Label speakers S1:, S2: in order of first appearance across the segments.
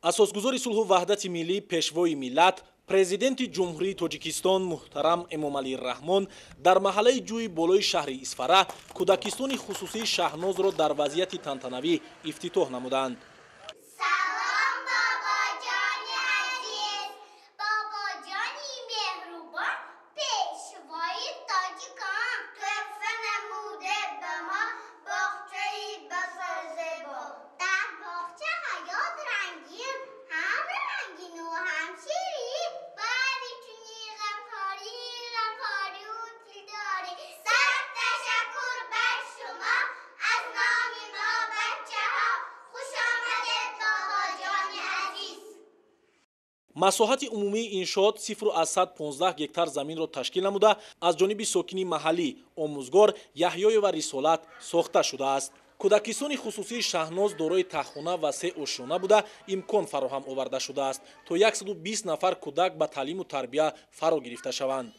S1: асосгузори сулҳу ваҳдати миллӣ, пешвои миллат, президенти ҷумҳурии тоҷикистон муҳтарам Эмомалӣ Раҳмон дар маҳаллаи ҷӯи болои шаҳри Исфара кӯдакистони хусусии Шаҳнозро дар вазъияти тантанавӣ ифтитоҳ намуданд. масоҳати умумии иншоот 0,115 гектар заминро ташкил намуда аз ҷониби сокини маҳаллӣ, омӯзгор, яҳьёева рисолат сохта шудааст. кӯдакистони хусусии Шаҳноз дорои таххона ва 3 ошхона буда имкон фароҳам оварда шудааст, то 120 нафар кӯдак ба таълиму тарбия фаро гирифта шаванд.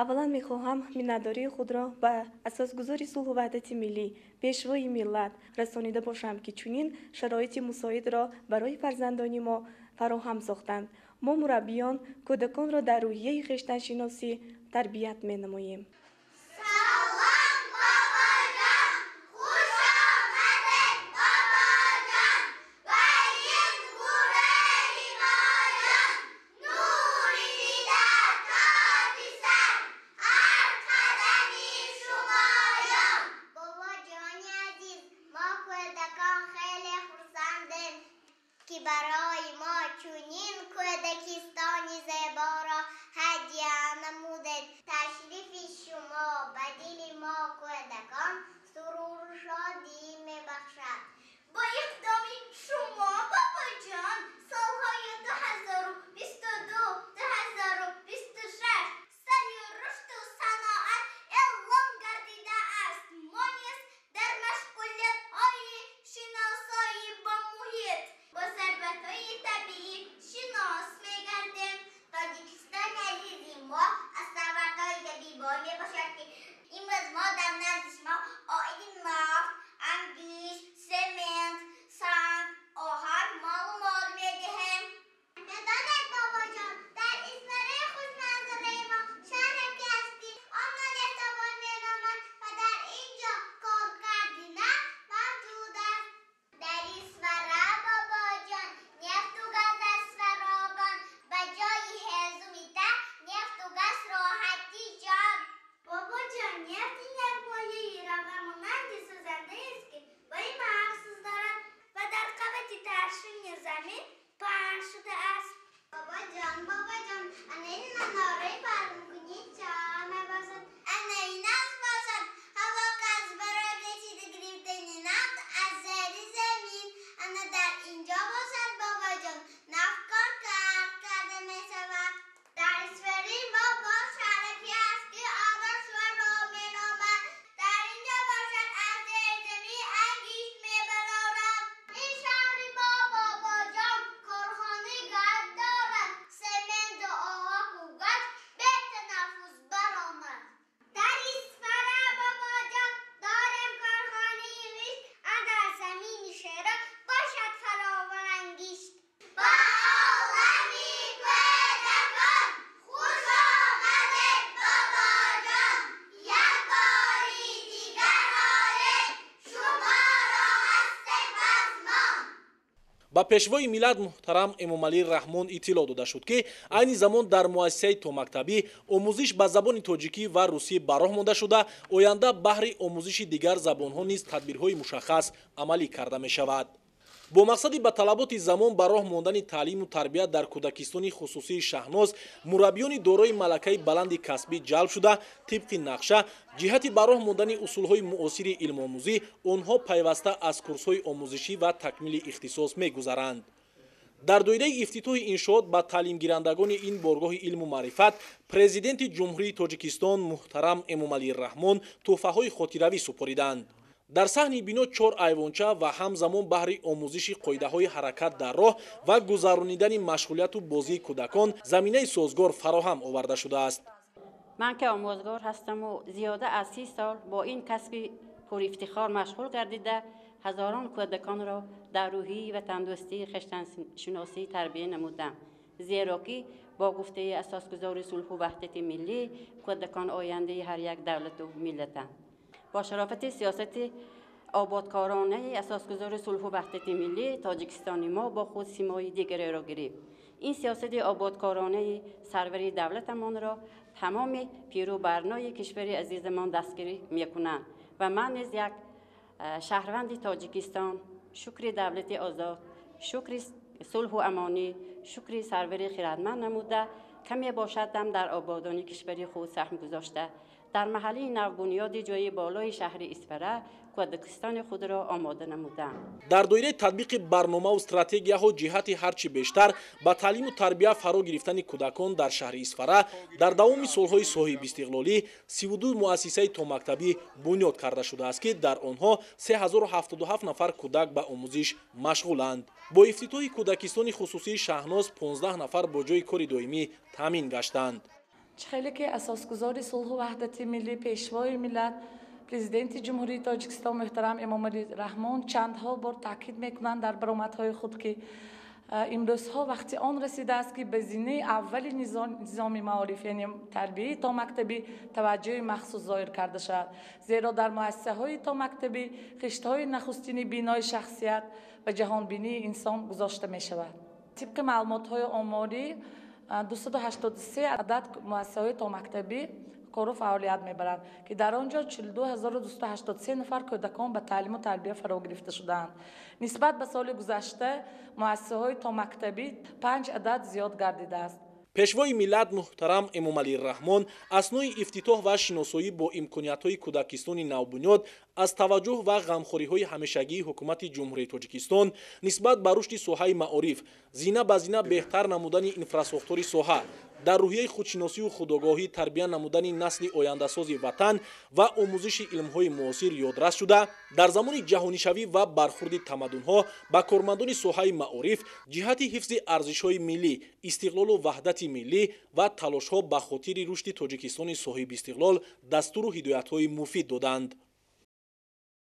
S2: аввалан мехоҳам миннатдории худро ба асосгузори сулҳу ваҳдати миллӣ, пешвои миллат расонида бошам, ки чунин шароити мусоидро барои фарзандони мо фароҳам сохтанд. мо мураббиён кӯдаконро дар рӯҳияи хештаншиносӣ тарбият менамоем.
S3: که برای ما چنین کودکستانی زیبا را هدیه نموده. تشریف شما به دل ما کودکان سرور و شادی میبخشد. با اقدام شما بابا جان سالهای 2022 2026 سعی و رشد و صناعت اعلام گردیده است. ما نیز در مشغولیت های شناسایی با محیط با ثروت‌های طبیعی شناس می‌گردیم. تاجیکستان عزیزی ما از ثروت‌های طبیعی با میباشد که امروز ما در نزد شما عاید نفت، انگیش، سمنت، سنگ، آهن، مال و مال می‌دهیم. ندانید بابا جان در اسفره خوشمنظره ما شهرکی هستی آن نفتابان مینامد و در اینجا کار کردن موجود است. در اسفره بابا جان نفت و گاز است فراوان به جای هضومیت نفت و گاز راحتی جان. بابا جان نفت یک مایعی روانمند سوزنده است که بوی مخصوص دارد و در قبض ترشح زمین پنهان شده است. بابا جان انا این مناره فرمونی چه میباشد؟ انا این است باشد هوا که از برای کشیده گرفتن نفت از زیر زمین انا در اینجا باشد. بابا جان نفت کار کرده میشود. در اسفری ما با شهرکی است که آدرس و را مینامد. در اینجا باشد از زیر زمین انگیش میبرارد. این شهری ما بابا جان کارخانه گاز دارد. سمنت و آهک و گاز به تنفس برآمد. در اسفره بابا جان داریم کارخانه ریش اگر زمین شهر باشد فراوان انگیشت. با عالمی کودکان خوش آمدید بابا جان. یک باری دیگر حال شما را هستیم از ما.
S1: ба пешвои миллат муҳтарам Эмомалӣ Раҳмон иттилоъ дода шуд ки айни замон дар муассисаи томактабӣ омӯзиш ба забони тоҷикӣ ва русӣ бароҳ монда шуда оянда баҳри омӯзиши дигар забонҳо низ тадбирҳои мушаххас амалӣ карда мешавад. бо мақсади ба талаботи замон ба роҳ мондани таълиму тарбия дар кӯдакистони хусусии Шаҳноз мураббиёни дорои малакаи баланди касбӣ ҷалб шуда тибқи нақша ҷиҳати ба роҳ мондани усулҳои муосири илмомӯзӣ онҳо пайваста аз курсҳои омӯзишӣ ва такмили ихтисос мегузаранд. дар доираи ифтитоҳи иншоот ба таълимгирандагони ин боргоҳи илму маърифат президенти ҷумҳурии тоҷикистон муҳтарам Эмомалӣ Раҳмон тӯҳфаҳои хотиравӣ супориданд. дар саҳни бино 4 айвонча ва ҳамзамон баҳри омӯзиши қоидаҳои ҳаракат дар роҳ ва гузаронидани машғулияту бозии кӯдакон заминаи созгор фароҳам оварда шудааст.
S4: من که آموزگار هستم و زیاده از 30 سال با این کسب پرافتخار مشغول گردیده هزاران کودکان را در روحی و تندرستی خشتنشناسی تربیت نمودم. زیرا که با گفته اساسگذار صلح و وحدت ملی کودکان آینده هر یک دولت و ملتند. با شرافت سیاست آبادکارانه اساسگذار صلح و وحدت ملی تاجیکستان ما با خود سیمای دیگری را گرفت. این سیاست آبادکارانه سروری دولتمان را تمام پیرو برنای کشور عزیزمان دستگیری میکنند و من نیز یک شهروند تاجیکستان شکر دولت آزاد، شکر صلح و امانی، شکر سرور خیرتمند نموده کمی باشد دم در آبادانی کشور خود سهم گذاشته در محله نوبنیاد جای بالای شهر اسفره کودکستان خود را آماده نمودند.
S1: در دایره تطبیق برنامه و استراتژی‌ها جهت هرچی بیشتر با تعلیم و تربیت فرا گرفتن کودکان در شهر اسفره در دوام سالهای صاحب استقلالی 32 مؤسسه تا مکتبی بنیاد کرده شده است که در آنها 3077 نفر کودک به آموزش مشغولند. با افتتاح کودکستان خصوصی شهناز 15 نفر با جای کار دائمی تامین گشتند.
S5: خیلی که اساسگذار صلح و وحدت ملی پیشوای ملت پرزیدنت جمهوری تاجیکستان محترم امامعلی رحمان چندها بار تاکید میکنند در برآمدهای خود که امروزها وقتی آن رسیده است که به زینه اول نظام معارف یعنی تربیت تا مکتبی توجه مخصوص ظاهر کرده شد، زیرا در مؤسسه های تا مکتبی خشت‌های نخستین بینای شخصیت و جهانبینی انسان گذاشته می شود. طبق معلومات های آماری 283 عدد مؤسسه های تا مکتبی کار و فعالیت میبرند که در آنجا 42283 نفر کودکان به تعلیم و تربیت فرا گرفته شدند. نسبت به سال گذشته مؤسسه های تا مکتبی 5 عدد زیاد گردیده است.
S1: پیشوای ملت محترم امامعلی رحمان اثنای افتتاح و شناسایی با امکانیت‌های کودکستان نوبنیاد از توجه و غمخوری‌های همیشگی حکومت جمهوری تاجیکستان نسبت به رشد ساحه معارف، زینه به زینه بهتر نمودن انفراستراکچور ساحه، در روحیه خودشناسی و خودآگاهی تربیت نمودن نسل آینده‌ساز وطن و آموزش علم‌های معاصر یادرس شده، در زمان جهانی‌شوی و برخورد تمدن‌ها با کارمندان ساحه معارف جهت حفظ ارزش‌های ملی، استقلال و وحدت ملی و تلاش‌ها به خاطر رشد تاجیکستان صاحب استقلال دستور و هدایت‌های مفید دادند.